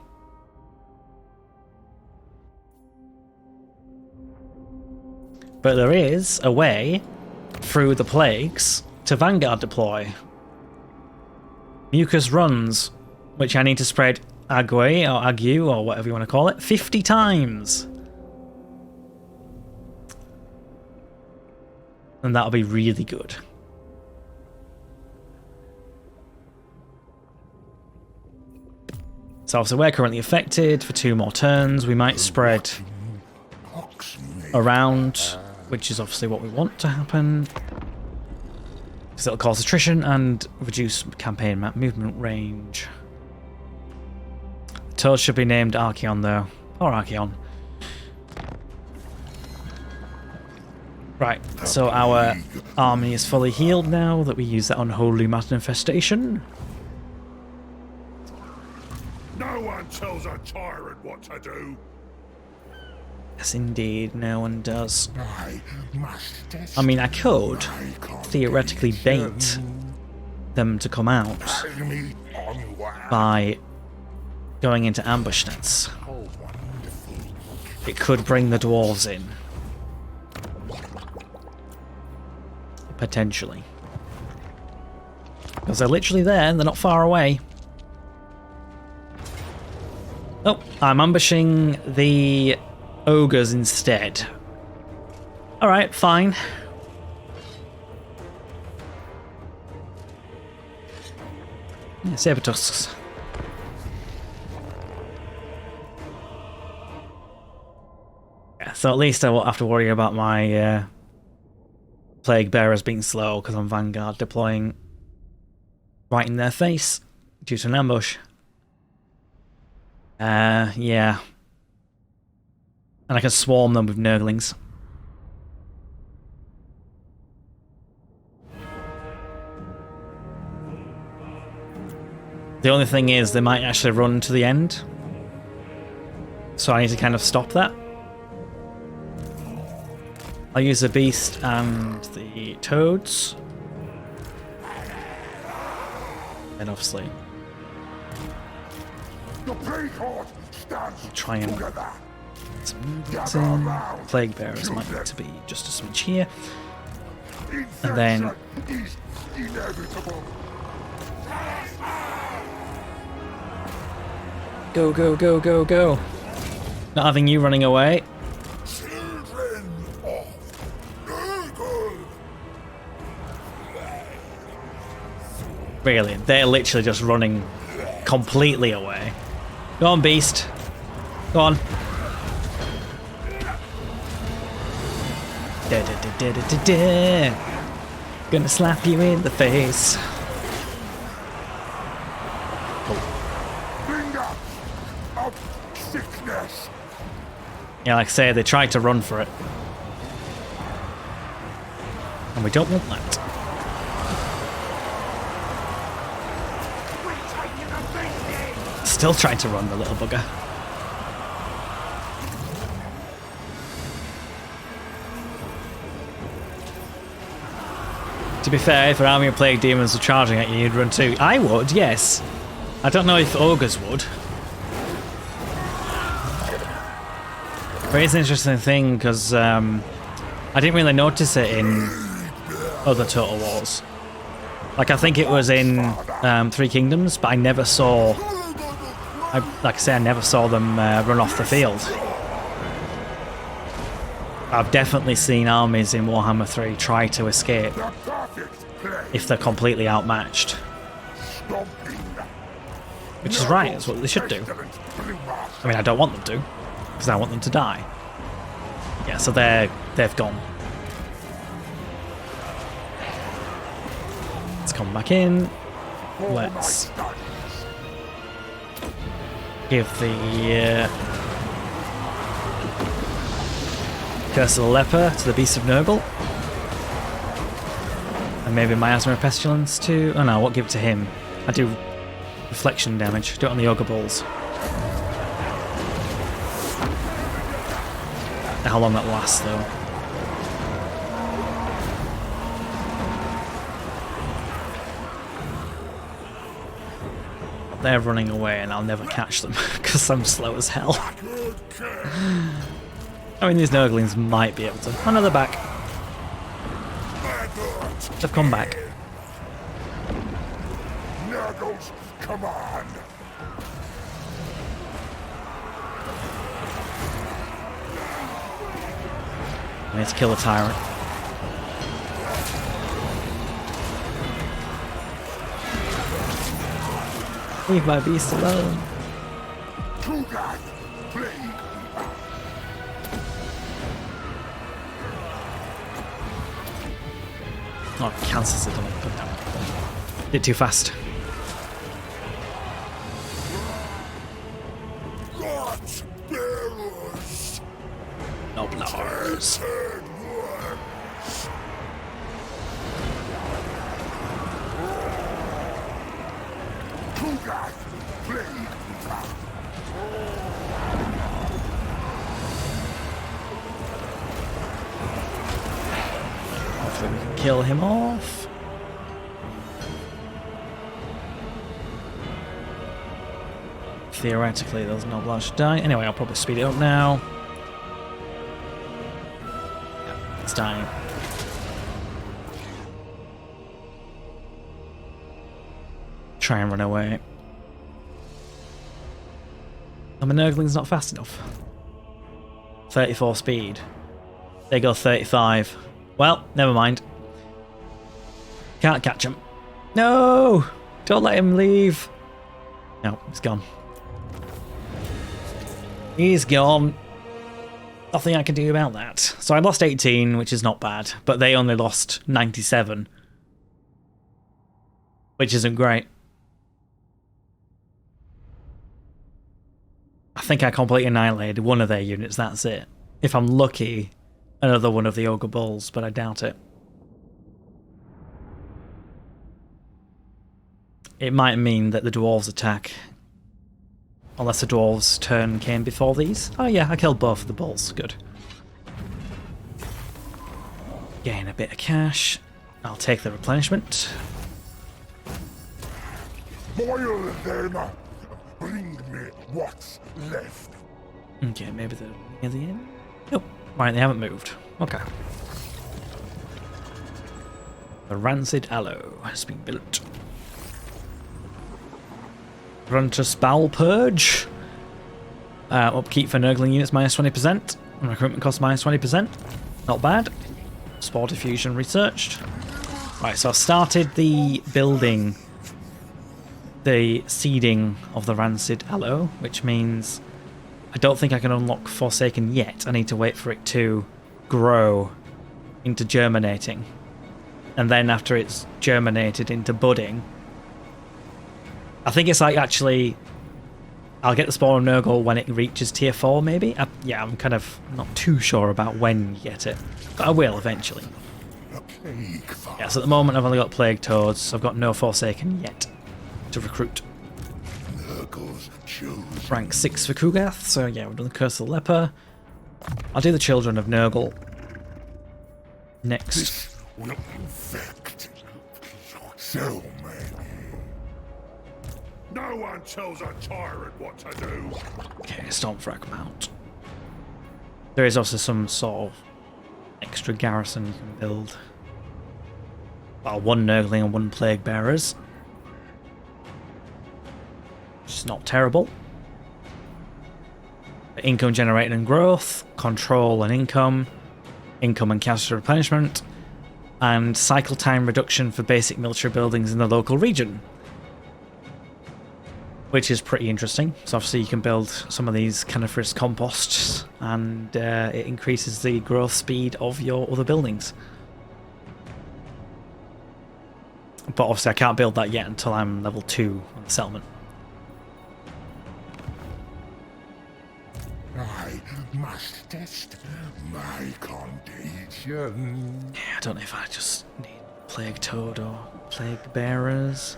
But there is a way through the plagues to Vanguard deploy. Mucus runs, which I need to spread ague or ague or whatever you want to call it, 50 times. And that'll be really good. So obviously we're currently affected for 2 more turns. We might spread around, which is obviously what we want to happen. Because it'll cause attrition and reduce campaign map movement range. The toad should be named Archeon though. Or Archeon. Right, so our army is fully healed now that we use that unholy matter infestation. No one tells a tyrant what to do. Yes, indeed, no one does. I mean, I could theoretically bait them to come out by going into ambush nets. It could bring the dwarves in. Potentially. Because they're literally there and they're not far away. Oh, I'm ambushing the ogres instead. Alright, fine. Yeah, saber tusks. Yeah, so at least I won't have to worry about my plague bearers being slow because I'm Vanguard deploying right in their face due to an ambush. Yeah. And I can swarm them with Nurglings. The only thing is they might actually run to the end. So I need to kind of stop that. I'll use the beast and the toads. And obviously try and some plague bearers might need to be just a smidge here. And then go, go, go, go, go. Not having you running away. Really, they're literally just running completely away. Go on, beast. Go on. Da, da, da, da, da, da, da. Gonna slap you in the face. Yeah, like I say, they tried to run for it. And we don't want that. Still trying to run, the little bugger. To be fair, if an army of plague demons were charging at you, you'd run too. I would, yes. I don't know if ogres would. But it's an interesting thing, because I didn't really notice it in other Total Wars. Like, I think it was in Three Kingdoms, but I never saw... like I say, I never saw them run off the field. I've definitely seen armies in Warhammer 3 try to escape if they're completely outmatched. Which is right, that's what they should do. I mean, I don't want them to, because I want them to die. Yeah, so they've gone. Let's come back in. Let's give the Curse of the Leper to the Beast of Nurgle. And maybe Miasma of Pestilence too. Oh no, what give it to him? I do reflection damage. Do it on the Ogre Balls. How long that lasts though. They're running away and I'll never catch them because I'm slow as hell. I mean, these Nurglings might be able to. Oh no, they're back. They've come back. Nurgle's command. I need to kill the tyrant. Leave my beast alone. Oh, it cancels it. Did too fast. Noblars. Hopefully we can kill him off. Theoretically, those Noblars should die. Anyway, I'll probably speed it up now. Yeah, it's dying. Try and run away. Oh, my Nurgling's not fast enough. 34 speed. They go 35. Well, never mind. Can't catch him. No! Don't let him leave. No, he's gone. He's gone. Nothing I can do about that. So I lost 18, which is not bad, but they only lost 97. Which isn't great. I think I completely annihilated one of their units, that's it. If I'm lucky, another one of the Ogre Bulls, but I doubt it. It might mean that the Dwarves attack. Unless the Dwarves' turn came before these. Oh yeah, I killed both of the Bulls, good. Gain a bit of cash. I'll take the replenishment. Boil them. Bring me what's left. Okay, maybe they're near the end? Nope. Right, they haven't moved. Okay. The Rancid Aloe has been built. Gruntus Bowel Purge. Upkeep for Nurgling units minus 20%. And recruitment cost minus 20%. Not bad. Spore diffusion researched. Right, so I started the building, the seeding of the Rancid Aloe, which means I don't think I can unlock Forsaken yet. I need to wait for it to grow into germinating. And then after it's germinated into budding, I think it's like actually, I'll get the Spawn of Nurgle when it reaches tier 4 maybe? Yeah, I'm kind of not too sure about when you get it, but I will eventually. Yeah, so at the moment I've only got Plague Toads, so I've got no Forsaken yet to recruit. Rank 6 for Kugath, so yeah, we've done the Curse of the Leper. I'll do the Children of Nurgle next. This will infect so many. No one tells a tyrant what to do. Okay, Stormfrag Mount. There is also some sort of extra garrison you can build. Well, one Nurgling and one Plague Bearers. Which is not terrible. Income generated and growth, control and income and cash replenishment, and cycle time reduction for basic military buildings in the local region. which is pretty interesting. So obviously you can build some of these coniferous composts, and it increases the growth speed of your other buildings. But obviously I can't build that yet until I'm level 2 on the settlement. I must test my contagion. Yeah, I don't know if I just need Plague Toad or Plague Bearers.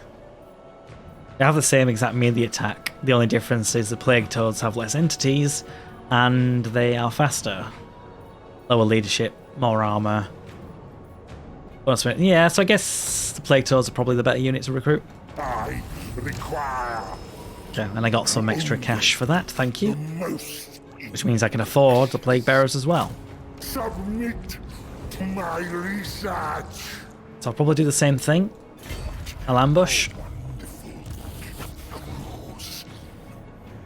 They have the same exact melee attack. The only difference is the Plague Toads have less entities and they are faster. Lower leadership, more armor. Yeah, so I guess the Plague Toads are probably the better unit to recruit. I require Okay, and I got some extra cash for that, thank you. most Which means I can afford the Plague Bearers as well. submit to my research. So I'll probably do the same thing. I'll ambush.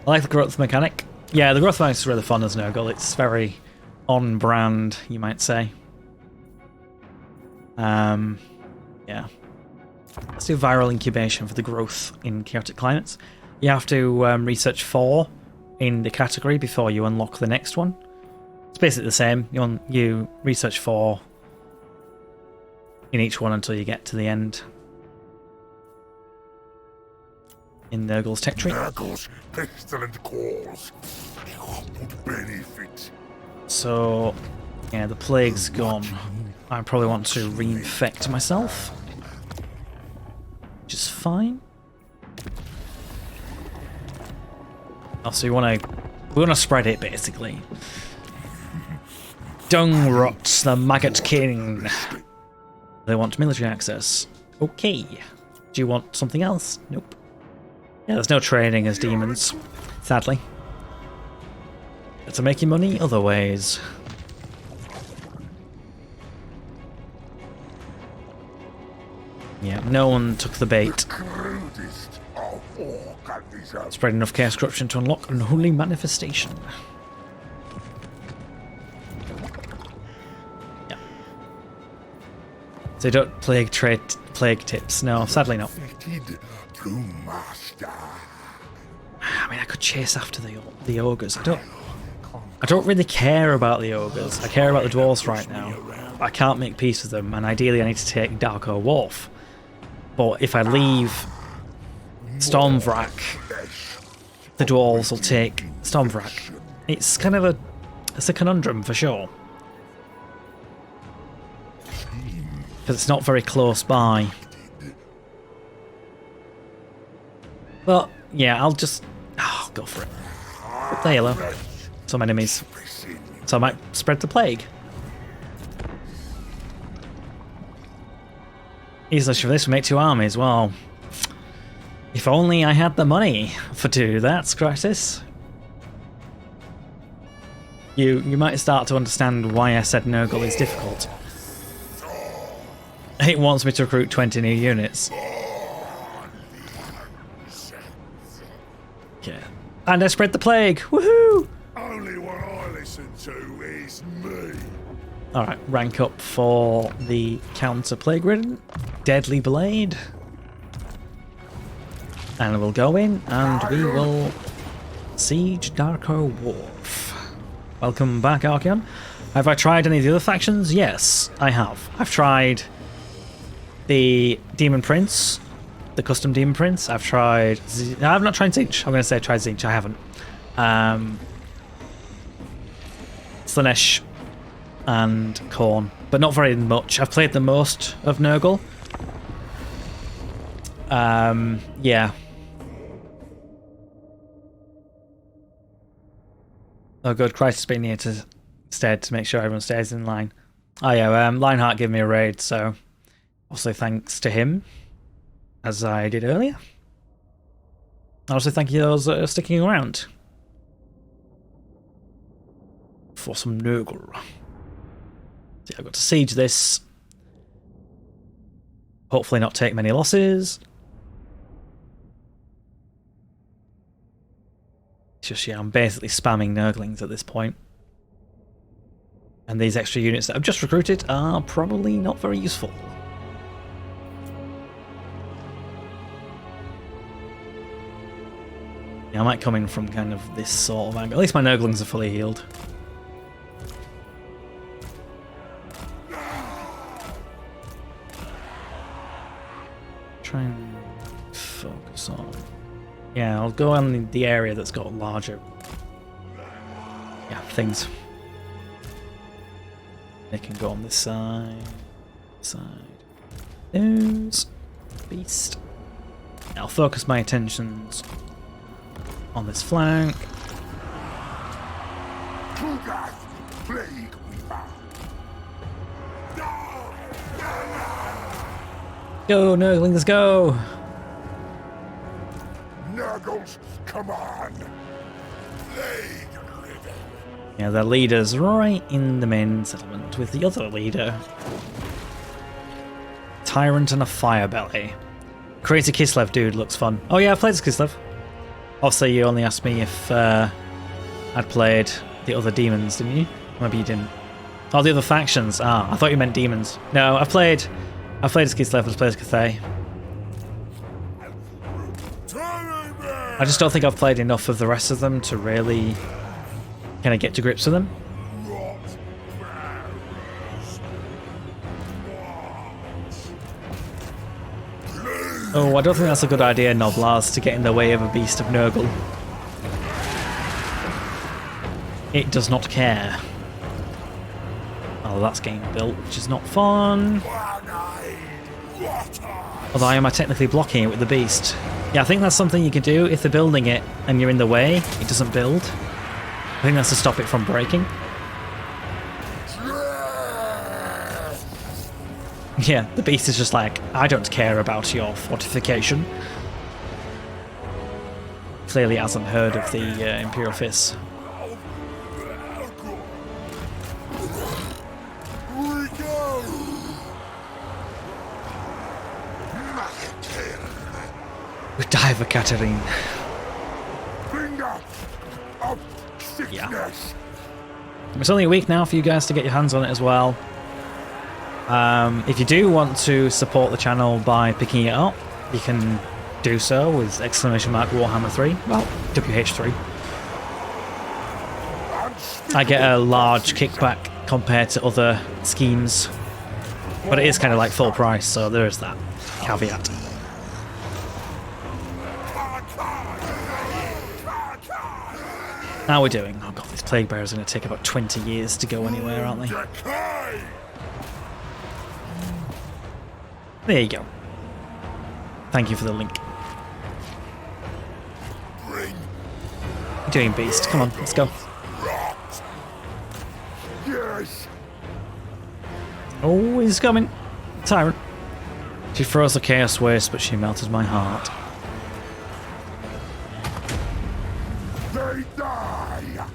I like the growth mechanic. Yeah, the growth mechanic is really fun as Nurgle. It's very on brand, you might say. Yeah. Let's do viral incubation for the growth in chaotic climates. You have to research 4 in the category before you unlock the next one. It's basically the same. You research 4 in each one until you get to the end. In Nurgle's tech tree. Nurgle's pestilent cause would benefit. So, yeah, the plague's gone. I probably want to reinfect myself, which is fine. Also, we want to spread it basically. Dung rots the maggot king. They want military access. Okay. Do you want something else? Nope. Yeah, there's no training as demons, sadly. To make you money other ways. Yeah, no one took the bait. Crudest of organisms. Spread enough chaos corruption to unlock unholy manifestation. Yeah. So you don't plague tips? No, sadly not. Fitted to master. I mean, I could chase after the ogres. I don't really care about the ogres. I care about the dwarves right now. I can't make peace with them, and ideally I need to take Darko Wharf. But if I leave Stormvrak, the dwarves will take Stormvrak. It's kind of a conundrum for sure. Because it's not very close by. But yeah, I'll just go for it. What the hell? Some enemies. So I might spread the plague. Easily for this, we make 2 armies. Well, if only I had the money for 2. That's crisis. You might start to understand why I said Nurgle is difficult. It wants me to recruit 20 new units. Yeah. And I spread the plague. Woohoo! Only what I listen to is me. Alright, rank up for the counter plague ridden. Deadly Blade. And we'll go in and we will siege Darko Wharf. Welcome back, Archeon. Have I tried any of the other factions? Yes, I have. I've tried the Demon Prince, the custom Demon Prince. I've tried... I've not tried Zinch. I'm going to say I tried Zinch. I haven't. Slanesh and Khorne, but not very much. I've played the most of Nurgle. Yeah. Oh good, Crisis being here to instead to make sure everyone stays in line. Oh yeah, Lionheart gave me a raid, so also thanks to him, as I did earlier. Also thank you those that are sticking around for some Nurgle. So I've got to siege this. Hopefully not take many losses. It's just, yeah, I'm basically spamming Nurglings at this point. And these extra units that I've just recruited are probably not very useful. Yeah, I might come in from kind of this sort of angle. At least my Nurglings are fully healed. Try and focus on... Yeah, I'll go on the area that's got larger... Yeah, things. They can go on this side. Those. Beast. I'll focus my attentions on this flank. Go, Nurglings, go! Nurgles, come on! Yeah, the leader's right in the main settlement with the other leader. Tyrant and a Firebelly. Crazy Kislev dude looks fun. Oh yeah, I've played as Kislev. Obviously, you only asked me if I'd played the other demons, didn't you? Maybe you didn't. Oh, the other factions. Ah, I thought you meant demons. No, I've played as Kislev, I've played as Cathay. I just don't think I've played enough of the rest of them to really kind of get to grips with them. Oh, I don't think that's a good idea, Noblars, to get in the way of a beast of Nurgle. It does not care. Oh, that's getting built, which is not fun. Although am I technically blocking it with the beast? Yeah, I think that's something you can do. If they're building it and you're in the way, it doesn't build. I think that's to stop it from breaking. Yeah, the beast is just like, I don't care about your fortification. Clearly hasn't heard of the Imperial Fists. We die for Katarine. Yeah. It's only a week now for you guys to get your hands on it as well. If you do want to support the channel by picking it up, you can do so with !Warhammer 3. Well, WH3. I get a large kickback compared to other schemes, but it is kind of like full price, so there is that caveat. How are we doing? Oh god, this Plague Bearer is going to take about 20 years to go anywhere, aren't they? There you go. Thank you for the link. You're doing beast. Come on, let's go. Oh, he's coming. Tyrant. She froze the Chaos Waste, but she melted my heart. They die.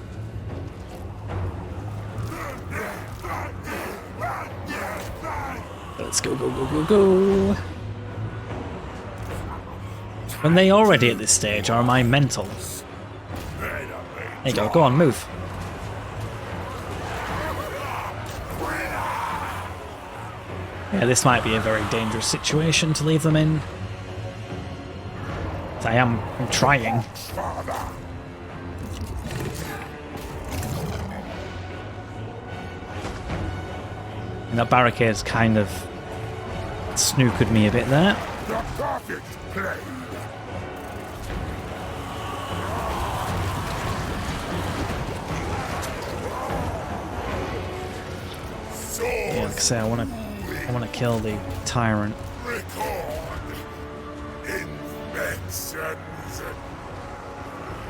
Let's go, go, go, go, go. When they already at this stage, or am I mental? There you go, go on, move. Yeah, this might be a very dangerous situation to leave them in. I'm trying. And that barricade's kind of snookered me a bit there. Yeah, like I say, I want to kill the tyrant.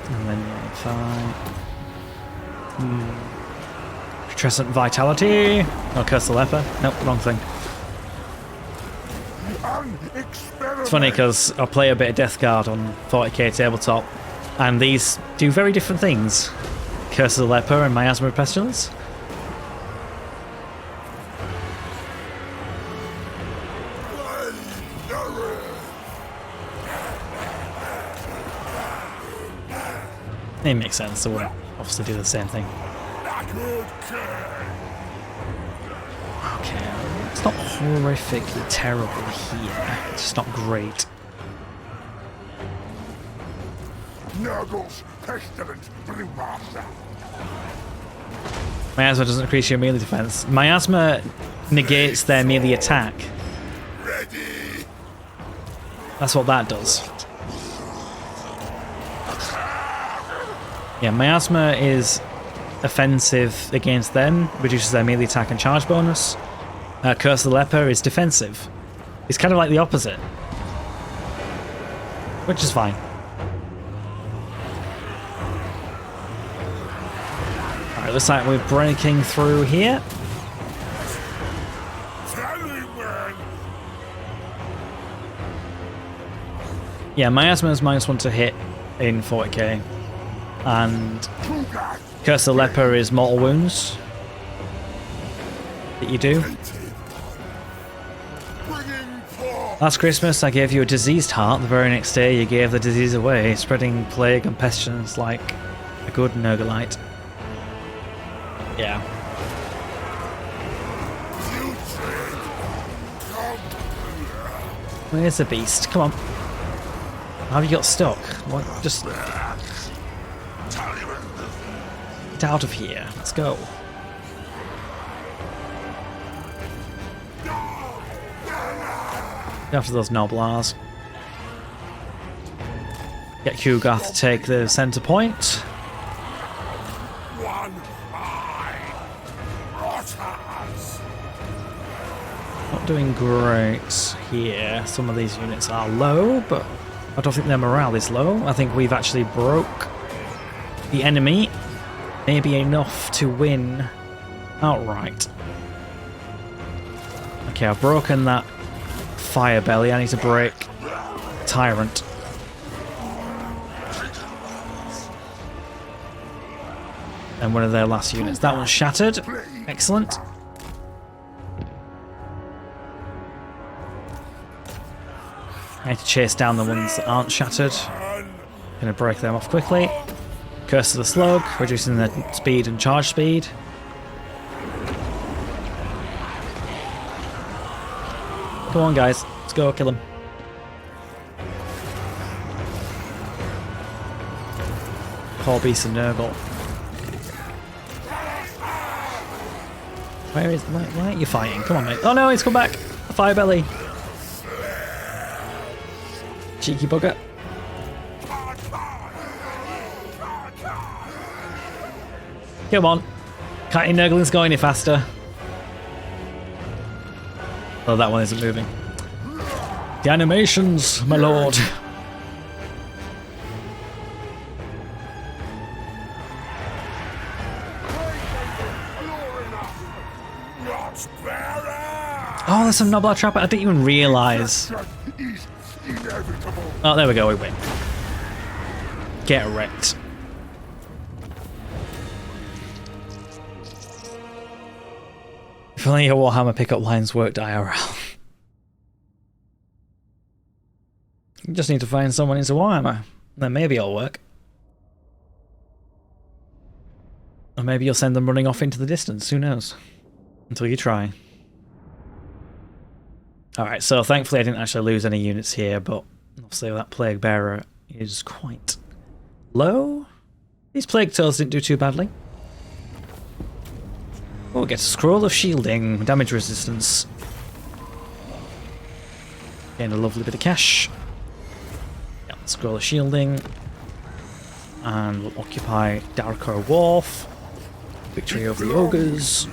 And then yeah, fight. Putrescent Vitality. Oh, Curse the Leper. Nope, wrong thing. It's funny because I play a bit of Death Guard on 40k tabletop, and these do very different things. Curse of the Leper and Miasma of Pestilence. It makes sense, so we'll obviously do the same thing. Okay, it's not horrifically terrible here, it's just not great. Nurgle's pestilent brewmaster. Miasma doesn't increase your melee defense. Miasma negates their melee attack. Ready. That's what that does. Yeah, Miasma is offensive against them, reduces their melee attack and charge bonus. Curse of the Leper is defensive. It's kind of like the opposite. Which is fine. Alright, looks like we're breaking through here. Yeah, Miasma is -1 to hit in 40k. And Curse of the Leper is mortal wounds that you do. Last Christmas I gave you a diseased heart. The very next day you gave the disease away, spreading plague and pestilence like a good Nurglite. Yeah. Where's the beast? Come on. How have you got stuck? What? Just get out of here. Let's go. Get after those Noblars. Get Hugoth to take the center point. Not doing great here. Some of these units are low, but I don't think their morale is low. I think we've actually broke the enemy. Maybe enough to win outright. Okay, I've broken that fire belly. I need to break Tyrant. And one of their last units. That one's shattered. Excellent. I need to chase down the ones that aren't shattered. Gonna break them off quickly. Curse of the Slug, reducing their speed and charge speed. Come on, guys. Let's go kill him. Poor beast of Nurgle. Why aren't you fighting? Come on, mate. Oh no, he's come back. A fire belly. Cheeky bugger. Come on. Can't your Nurglings go any faster? Oh, that one isn't moving. The animations, my lord. Oh, there's some Noblar Trapper. I didn't even realise. Oh, there we go. We win. Get wrecked. If only your Warhammer pickup lines worked IRL. You just need to find someone into Warhammer. Then maybe it'll work. Or maybe you'll send them running off into the distance. Who knows? Until you try. Alright, so thankfully I didn't actually lose any units here, but obviously that Plague Bearer is quite low. These Plague Tales didn't do too badly. Oh, get a Scroll of Shielding, damage resistance. Gain a lovely bit of cash. Yeah, Scroll of Shielding. And we'll occupy Darker Wharf. Victory over the Ogres.